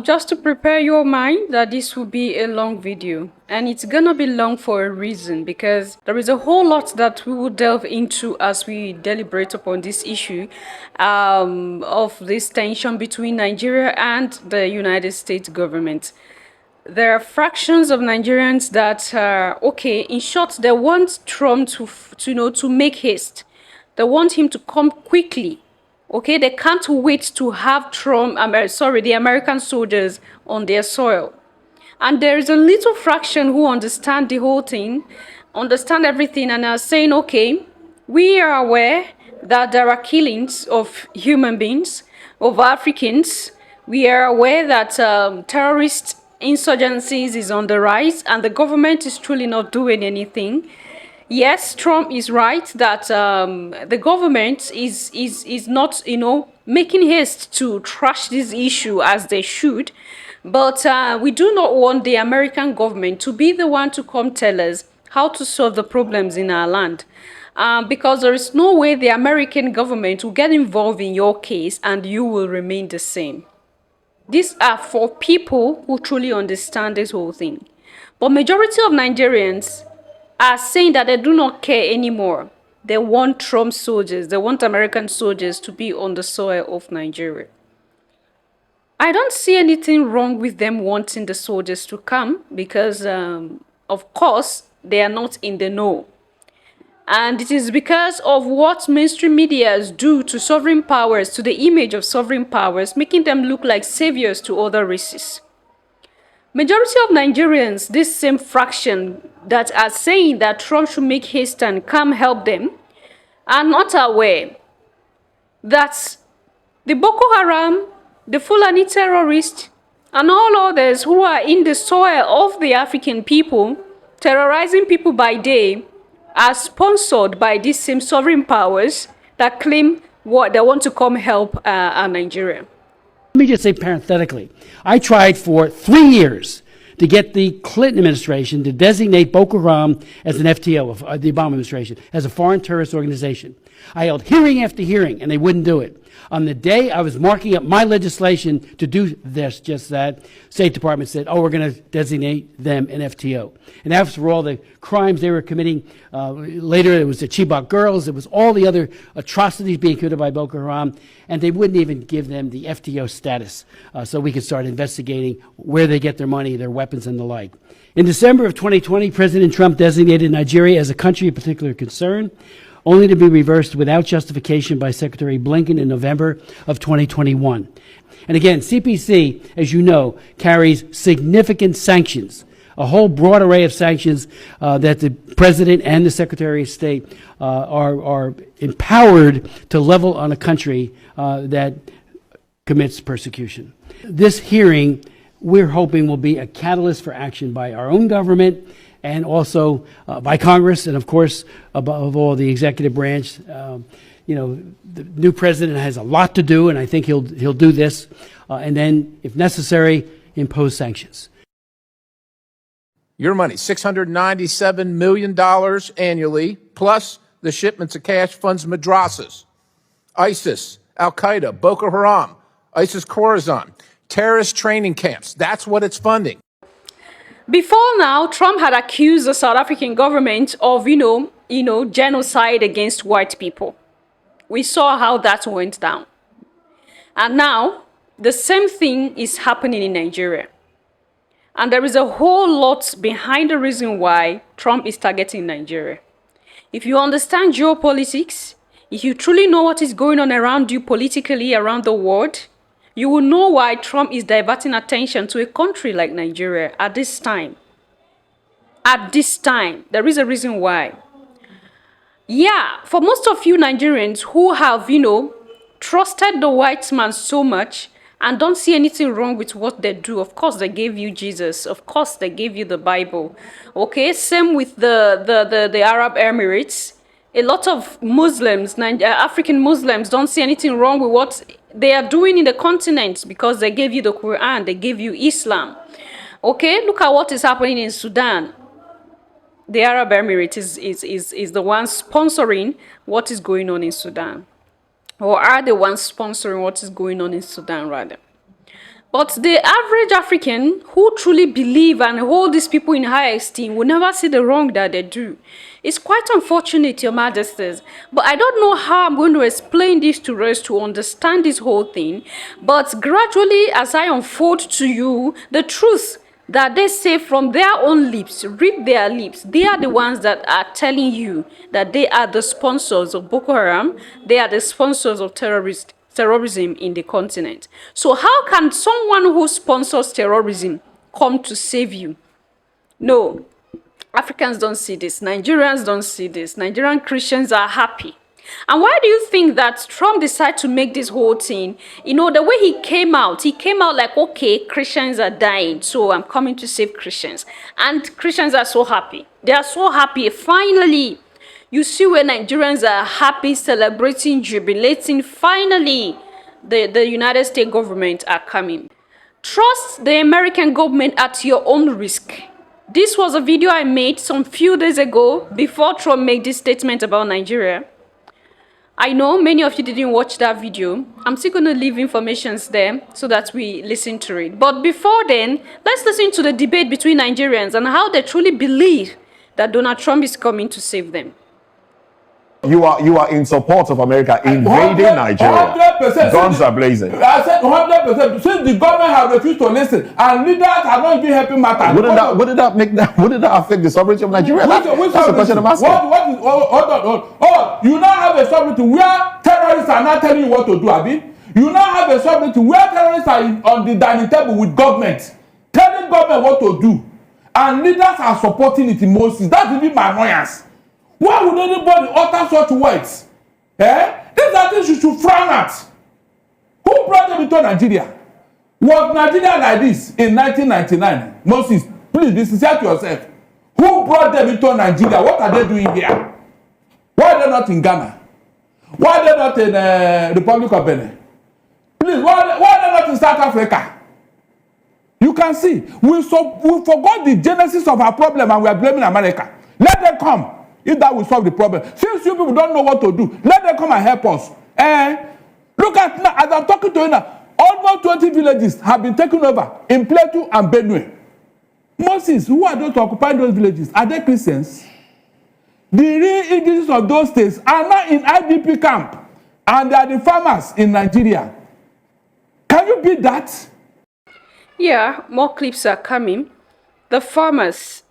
Just to prepare your mind that this will be a long video, and it's gonna be long for a reason, because there is a whole lot that we will delve into as we deliberate upon this issue of this tension between Nigeria and the United States government. There are fractions of Nigerians that are okay. In short, they want Trump to make haste. They want him to come quickly. Okay, they can't wait to have the American soldiers on their soil. And there is a little fraction who understand the whole thing, understand everything, and are saying, okay, we are aware that there are killings of human beings, of Africans. We are aware that terrorist insurgencies is on the rise, and the government is truly not doing anything. Yes, Trump is right that the government is not, making haste to trash this issue as they should. But we do not want the American government to be the one to come tell us how to solve the problems in our land. Because there is no way the American government will get involved in your case and you will remain the same. These are for people who truly understand this whole thing. But majority of Nigerians are saying that they do not care anymore. They want Trump soldiers, they want American soldiers to be on the soil of Nigeria. I don't see anything wrong with them wanting the soldiers to come because, of course, they are not in the know. And it is because of what mainstream medias do to sovereign powers, to the image of sovereign powers, making them look like saviors to other races. Majority of Nigerians, this same fraction that are saying that Trump should make haste and come help them, are not aware that the Boko Haram, the Fulani terrorists, and all others who are in the soil of the African people, terrorizing people by day, are sponsored by these same sovereign powers that claim what they want to come help Nigeria. Let me just say parenthetically, I tried for 3 years to get the Clinton administration to designate Boko Haram as an FTO, of the Obama administration, as a foreign terrorist organization. I held hearing after hearing, and they wouldn't do it. On the day I was marking up my legislation to do this, just that, State Department said, oh, we're going to designate them an FTO. And that was for all the crimes they were committing. Later, it was the Chibok girls. It was all the other atrocities being committed by Boko Haram. And they wouldn't even give them the FTO status so we could start investigating where they get their money, their weapons, and the like. In December of 2020, President Trump designated Nigeria as a country of particular concern, only to be reversed without justification by Secretary Blinken in November of 2021. And again, CPC, as you know, carries significant sanctions, a whole broad array of sanctions that the President and the Secretary of State are empowered to level on a country that commits persecution. This hearing, we're hoping, will be a catalyst for action by our own government and also by Congress, and of course, above all, the executive branch. The new president has a lot to do, and I think he'll do this, and then, if necessary, impose sanctions. Your money, $697 million annually, plus the shipments of cash funds madrasas, ISIS, Al-Qaeda, Boko Haram, ISIS Khorasan, terrorist training camps. That's what it's funding. Before now, Trump had accused the South African government of, genocide against white people. We saw how that went down. And now, the same thing is happening in Nigeria. And there is a whole lot behind the reason why Trump is targeting Nigeria. If you understand geopolitics, if you truly know what is going on around you politically around the world, you will know why Trump is diverting attention to a country like Nigeria at this time. At this time, there is a reason why. Yeah, for most of you Nigerians who have, trusted the white man so much and don't see anything wrong with what they do. Of course, they gave you Jesus. Of course, they gave you the Bible. Okay, same with the Arab Emirates. A lot of Muslims, African Muslims, don't see anything wrong with what they are doing in the continent because they gave you the Quran, they gave you Islam. Okay, look at what is happening in Sudan. The Arab Emirates is the one sponsoring what is going on in Sudan. Or are the ones sponsoring what is going on in Sudan, rather. But the average African who truly believe and hold these people in high esteem will never see the wrong that they do. It's quite unfortunate, Your Majesties, but I don't know how I'm going to explain this to us to understand this whole thing. But gradually, as I unfold to you the truth that they say from their own lips, read their lips, they are the ones that are telling you that they are the sponsors of Boko Haram, they are the sponsors of terrorism in the continent. So how can someone who sponsors terrorism come to save you? No, Africans don't see this. Nigerians don't see this. Nigerian Christians are happy. And why do you think that Trump decided to make this whole thing? You know, the way he came out like, okay, Christians are dying, so I'm coming to save Christians. And Christians are so happy. They are so happy. Finally, you see where Nigerians are happy, celebrating, jubilating. Finally, the United States government are coming. Trust the American government at your own risk. This was a video I made some few days ago before Trump made this statement about Nigeria. I know many of you didn't watch that video. I'm still going to leave information there so that we listen to it. But before then, let's listen to the debate between Nigerians and how they truly believe that Donald Trump is coming to save them. You are in support of America invading Nigeria. 100%. Guns are blazing. I said 100%. Since the government have refused to listen and leaders are not even helping matters. Wouldn't that affect the sovereignty of Nigeria? That's the question I'm asking. You now have a sovereignty where terrorists are not telling you what to do, Abi. You now have a sovereignty where terrorists are on the dining table with government, telling government what to do, and leaders are supporting it in Moses. That's even my annoyance. Why would anybody utter such words? These are things you should frown at. Who brought them into Nigeria? Was Nigeria like this in 1999? Moses, please be sincere to yourself. Who brought them into Nigeria? What are they doing here? Why are they not in Ghana? Why are they not in the Republic of Benin? Please, why are they not in South Africa? You can see, we forgot the genesis of our problem and we are blaming America. Let them come. If that will solve the problem. Since you people don't know what to do, let them come and help us. Look at now, as I'm talking to you now, almost 20 villages have been taken over in Plateau and Benue. Moses, who are those to occupy those villages? Are they Christians? The real indigenous of those states are now in IDP camp, and they are the farmers in Nigeria. Can you beat that? Yeah, more clips are coming. The farmers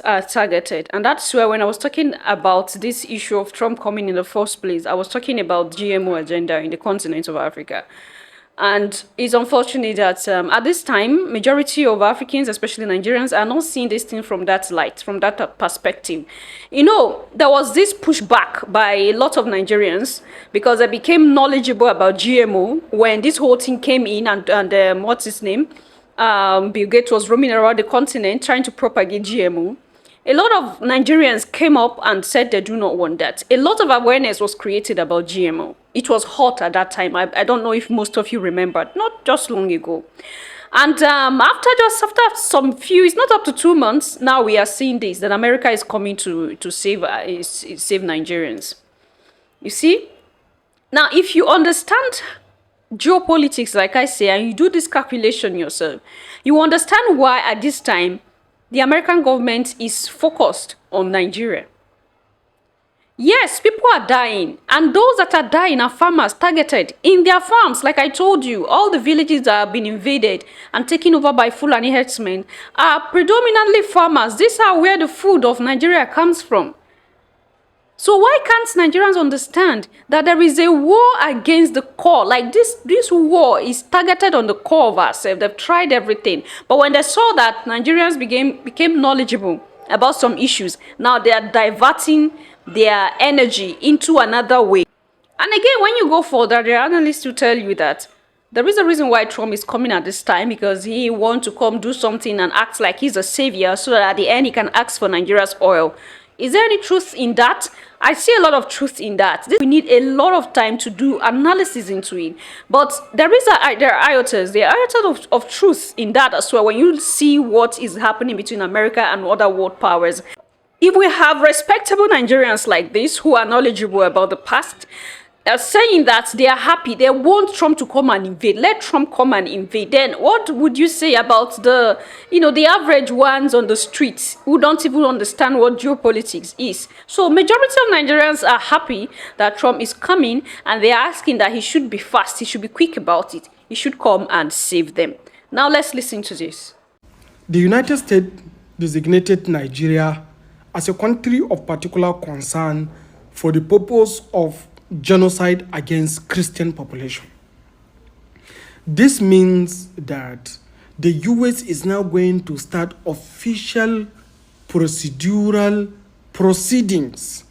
are targeted, and that's where when I was talking about this issue of Trump coming in the first place, I was talking about GMO agenda in the continent of Africa. And it's unfortunate that at this time, majority of Africans, especially Nigerians, are not seeing this thing from that light, from that perspective. You know, there was this pushback by a lot of Nigerians because they became knowledgeable about GMO when this whole thing came in and what's his name? Bill Gates was roaming around the continent trying to propagate GMO. A lot of Nigerians came up and said they do not want that. A lot of awareness was created about GMO. It was hot at that time. I don't know if most of you remember, not just long ago. And after some few, it's not up to 2 months, now we are seeing this, that America is coming to save Nigerians. You see? Now, if you understand geopolitics, like I say, and you do this calculation yourself, you understand why at this time the American government is focused on Nigeria. Yes, people are dying, and those that are dying are farmers targeted in their farms. Like I told you, all the villages that have been invaded and taken over by Fulani herdsmen are predominantly farmers. These are where the food of Nigeria comes from. So why can't Nigerians understand that there is a war against the core? Like this war is targeted on the core of ourselves. They've tried everything. But when they saw that Nigerians became knowledgeable about some issues, now they are diverting their energy into another way. And again, when you go further, there are analysts who tell you that there is a reason why Trump is coming at this time, because he wants to come do something and act like he's a savior so that at the end he can ask for Nigeria's oil. Is there any truth in that? I see a lot of truth in that. We need a lot of time to do analysis into it. But there are iota of truth in that as well. When you see what is happening between America and other world powers, if we have respectable Nigerians like this who are knowledgeable about the past, saying that they are happy, they want Trump to come and invade. Let Trump come and invade. Then what would you say about the, the average ones on the streets who don't even understand what geopolitics is? So majority of Nigerians are happy that Trump is coming, and they are asking that he should be fast, he should be quick about it. He should come and save them. Now let's listen to this. The United States designated Nigeria as a country of particular concern for the purpose of genocide against Christian population. This means that the US is now going to start official procedural proceedings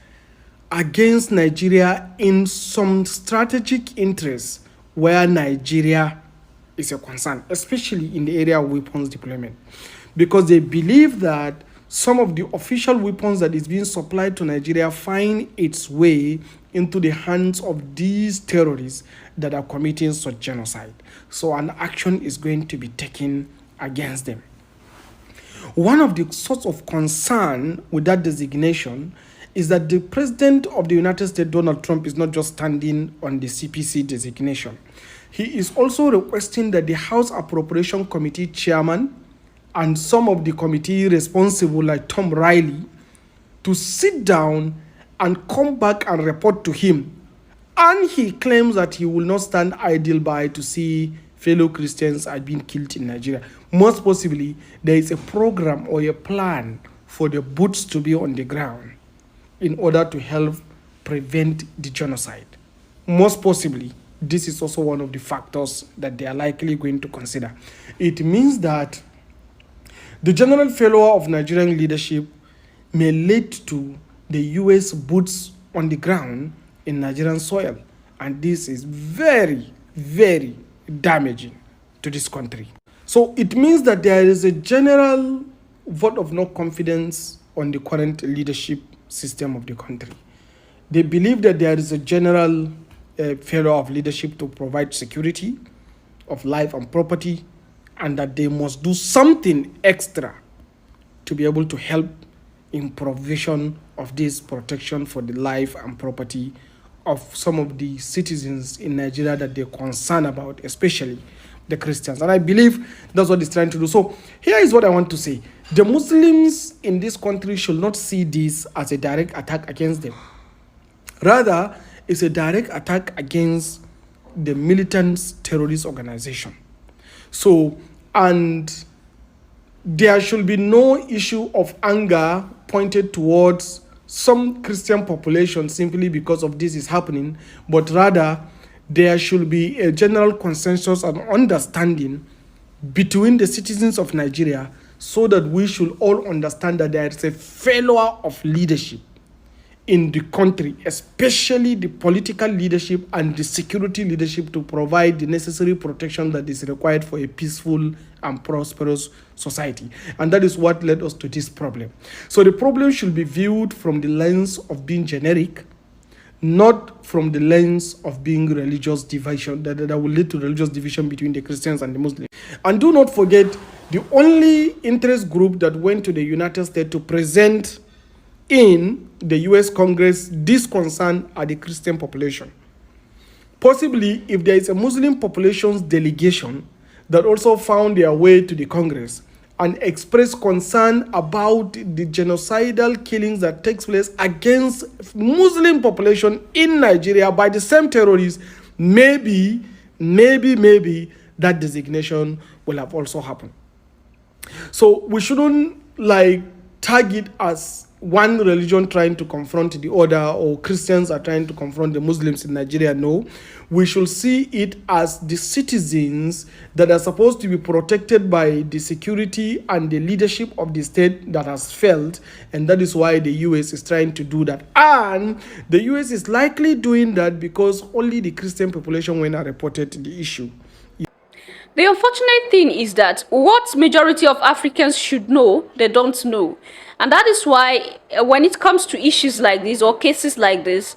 against Nigeria in some strategic interests where Nigeria is a concern, especially in the area of weapons deployment, because they believe that some of the official weapons that is being supplied to Nigeria find its way into the hands of these terrorists that are committing such genocide. So an action is going to be taken against them. One of the sorts of concern with that designation is that the President of the United States, Donald Trump, is not just standing on the CPC designation. He is also requesting that the House Appropriation Committee chairman and some of the committee responsible, like Tom Riley, to sit down and come back and report to him. And he claims that he will not stand idle by to see fellow Christians are being killed in Nigeria. Most possibly, there is a program or a plan for the boots to be on the ground in order to help prevent the genocide. Most possibly, this is also one of the factors that they are likely going to consider. It means that the general failure of Nigerian leadership may lead to the US boots on the ground in Nigerian soil. And this is very, very damaging to this country. So it means that there is a general vote of no confidence on the current leadership system of the country. They believe that there is a general failure of leadership to provide security of life and property, and that they must do something extra to be able to help in provision of this protection for the life and property of some of the citizens in Nigeria that they're concerned about, especially the Christians. And I believe that's what it's trying to do. So here is what I want to say. The Muslims in this country should not see this as a direct attack against them. Rather, it's a direct attack against the militant terrorist organization. So, and there should be no issue of anger pointed towards some Christian population simply because of this is happening, but rather there should be a general consensus and understanding between the citizens of Nigeria so that we should all understand that there is a failure of leadership in the country, especially the political leadership and the security leadership, to provide the necessary protection that is required for a peaceful and prosperous society. And that is what led us to this problem. So the problem should be viewed from the lens of being generic, not from the lens of being religious division, that will lead to religious division between the Christians and the Muslims. And do not forget, the only interest group that went to the United States to present in the US Congress this concern are the Christian population. Possibly, if there is a Muslim population's delegation that also found their way to the Congress and expressed concern about the genocidal killings that takes place against Muslim population in Nigeria by the same terrorists, maybe that designation will have also happened. So we shouldn't target as one religion trying to confront the other, or Christians are trying to confront the Muslims in Nigeria. No, we should see it as the citizens that are supposed to be protected by the security and the leadership of the state that has failed, and that is why the US is trying to do that. And the US is likely doing that because only the Christian population went and reported the issue. The unfortunate thing is that what majority of Africans should know, they don't know. And that is why when it comes to issues like this or cases like this,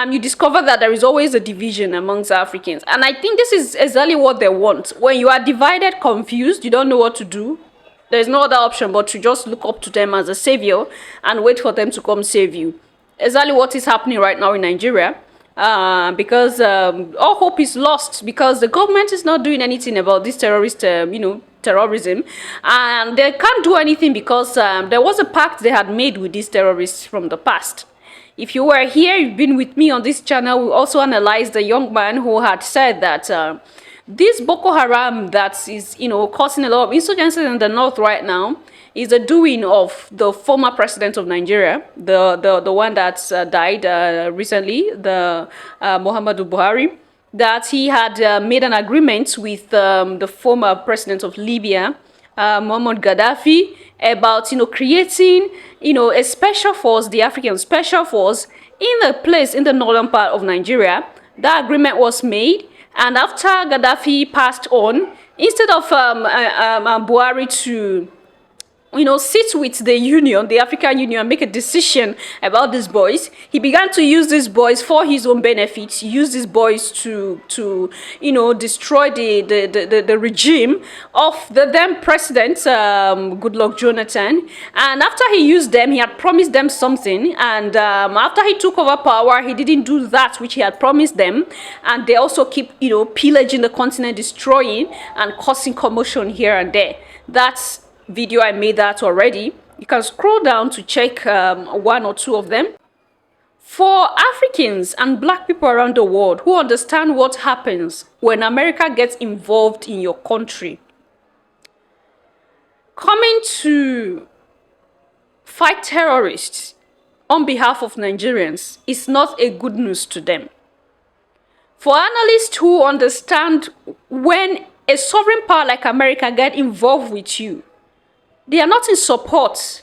you discover that there is always a division amongst Africans. And I think this is exactly what they want. When you are divided, confused, you don't know what to do, there's no other option but to just look up to them as a savior and wait for them to come save you. Exactly what is happening right now in Nigeria. because all hope is lost because the government is not doing anything about this terrorism, and they can't do anything because there was a pact they had made with these terrorists from the past. If you were here, you've been with me on this channel, we also analyzed the young man who had said that this Boko Haram that is, causing a lot of insurgencies in the north right now is the doing of the former president of Nigeria, the one that died recently, the Muhammadu Buhari, that he had made an agreement with the former president of Libya, Muammar Gaddafi, about creating a special force, the African special force, in a place in the northern part of Nigeria. That agreement was made, and after Gaddafi passed on, instead of Buhari to sit with the Union, the African Union, make a decision about these boys, he began to use these boys for his own benefits. He used these boys to destroy the regime of the then president, Goodluck Jonathan. And after he used them, he had promised them something. And after he took over power, he didn't do that which he had promised them. And they also keep, pillaging the continent, destroying and causing commotion here and there. That's video, I made that already. You can scroll down to check one or two of them. For Africans and black people around the world who understand what happens when America gets involved in your country, coming to fight terrorists on behalf of Nigerians is not a good news to them. For analysts who understand when a sovereign power like America get involved with you, they are not in support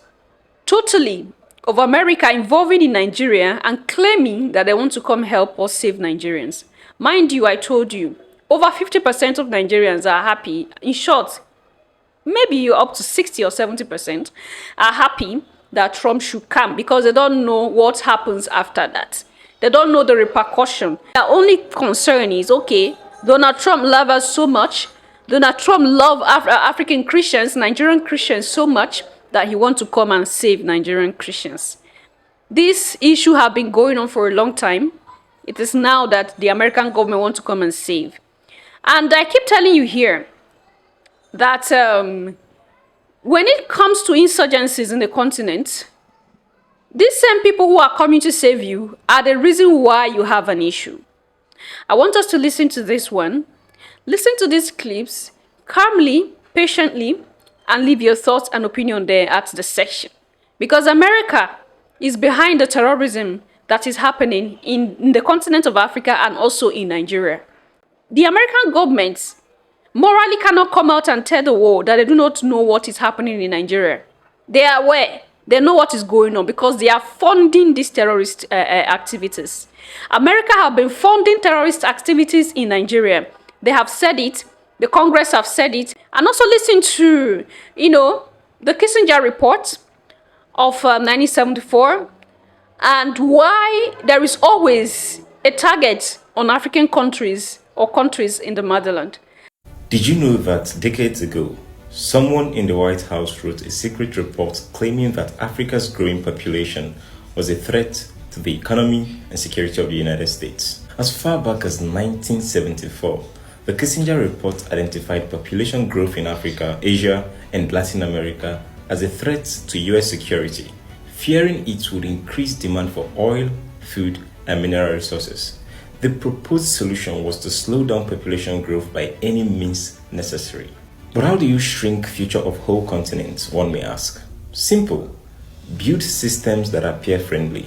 totally of America involving in Nigeria and claiming that they want to come help or save Nigerians. Mind you, I told you, over 50% of Nigerians are happy. In short, maybe you're up to 60 or 70% are happy that Trump should come because they don't know what happens after that. They don't know the repercussion. Their only concern is, okay, Donald Trump loves us so much. Donald Trump loves African Christians, Nigerian Christians so much that he wants to come and save Nigerian Christians. This issue has been going on for a long time. It is now that the American government wants to come and save. And I keep telling you here that when it comes to insurgencies in the continent, these same people who are coming to save you are the reason why you have an issue. I want us to listen to this one. Listen to these clips calmly, patiently, and leave your thoughts and opinion there at the section. Because America is behind the terrorism that is happening in the continent of Africa and also in Nigeria. The American government morally cannot come out and tell the world that they do not know what is happening in Nigeria. They are aware. They know what is going on because they are funding these terrorist activities. America have been funding terrorist activities in Nigeria. They have said it, the Congress have said it, and also listen to, the Kissinger report of 1974, and why there is always a target on African countries or countries in the motherland. Did you know that decades ago, someone in the White House wrote a secret report claiming that Africa's growing population was a threat to the economy and security of the United States? As far back as 1974, the Kissinger report identified population growth in Africa, Asia, and Latin America as a threat to US security, fearing it would increase demand for oil, food, and mineral resources. The proposed solution was to slow down population growth by any means necessary. But how do you shrink future of whole continents, one may ask? Simple. Build systems that appear friendly.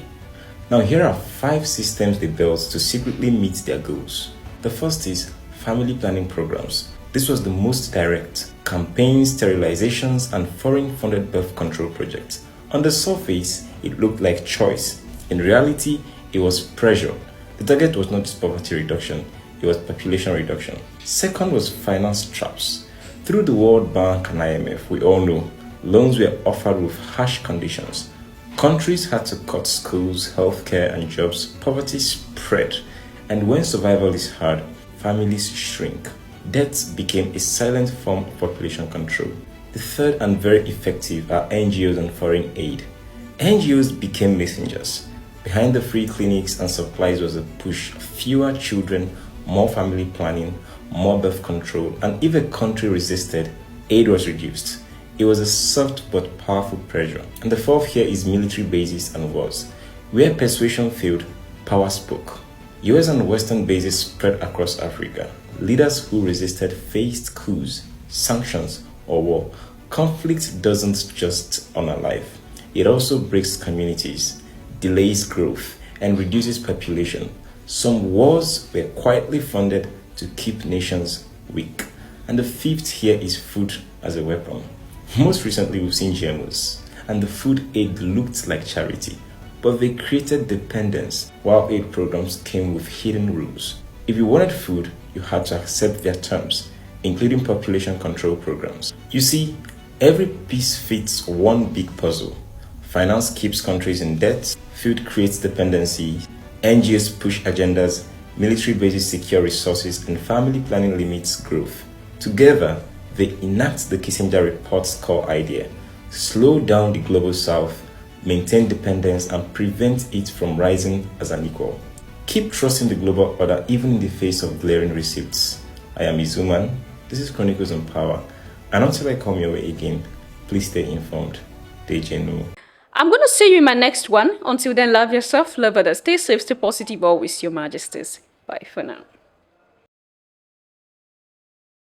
Now here are 5 systems they built to secretly meet their goals. The first is family planning programs. This was the most direct. Campaigns, sterilizations, and foreign-funded birth control projects. On the surface, it looked like choice. In reality, it was pressure. The target was not just poverty reduction, it was population reduction. Second was finance traps. Through the World Bank and IMF, we all know, loans were offered with harsh conditions. Countries had to cut schools, healthcare, and jobs. Poverty spread. And when survival is hard, families shrink. Debt became a silent form of population control. The third and very effective are NGOs and foreign aid. NGOs became messengers. Behind the free clinics and supplies was a push: fewer children, more family planning, more birth control, and if a country resisted, aid was reduced. It was a soft but powerful pressure. And the fourth here is military bases and wars. Where persuasion failed, power spoke. US and Western bases spread across Africa. Leaders who resisted faced coups, sanctions, or war. Conflict doesn't just unalive. It also breaks communities, delays growth, and reduces population. Some wars were quietly funded to keep nations weak. And the fifth here is food as a weapon. Most recently, we've seen GMOs, and the food aid looked like charity, but they created dependence, while aid programs came with hidden rules. If you wanted food, you had to accept their terms, including population control programs. You see, every piece fits one big puzzle. Finance keeps countries in debt, food creates dependency, NGOs push agendas, military bases secure resources, and family planning limits growth. Together, they enact the Kissinger Report's core idea: slow down the global south, maintain dependence, and prevent it from rising as an equal. Keep trusting the global order even in the face of glaring receipts. I am Izuman. This is Chronicles on Power. And until I come your way again, please stay informed. Dejenu. I'm going to see you in my next one. Until then, love yourself, love others, stay safe, stay positive, always, Your Majesties. Bye for now.